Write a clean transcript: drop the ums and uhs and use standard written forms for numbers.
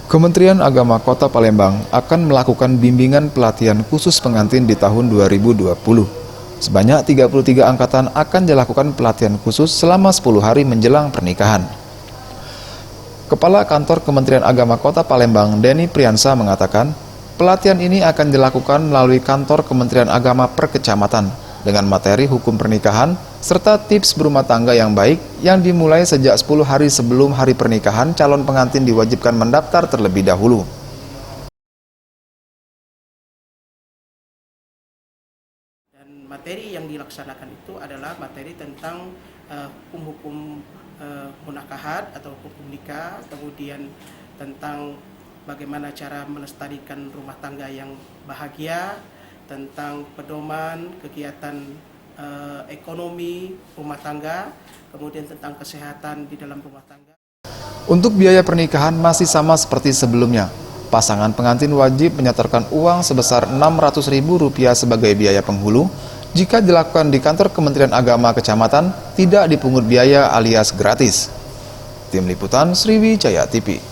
Kementerian Agama Kota Palembang akan melakukan bimbingan pelatihan khusus pengantin di tahun 2020. Sebanyak 33 angkatan akan dilakukan pelatihan khusus selama 10 hari menjelang pernikahan. Kepala Kantor Kementerian Agama Kota Palembang, Denny Priyansa mengatakan, pelatihan ini akan dilakukan melalui Kantor Kementerian Agama per kecamatan dengan materi hukum pernikahan serta tips berumah tangga yang baik yang dimulai sejak 10 hari sebelum hari pernikahan. Calon pengantin diwajibkan mendaftar terlebih dahulu. Dan materi yang dilaksanakan itu adalah materi tentang hukum-hukum munakahat atau hukum nikah, kemudian tentang bagaimana cara melestarikan rumah tangga yang bahagia, tentang pedoman kegiatan ekonomi rumah tangga, kemudian tentang kesehatan di dalam rumah tangga. Untuk biaya pernikahan masih sama seperti sebelumnya. Pasangan pengantin wajib menyetorkan uang sebesar Rp600.000 sebagai biaya penghulu. Jika dilakukan di kantor Kementerian Agama Kecamatan, tidak dipungut biaya alias gratis. Tim Liputan Sriwijaya TV.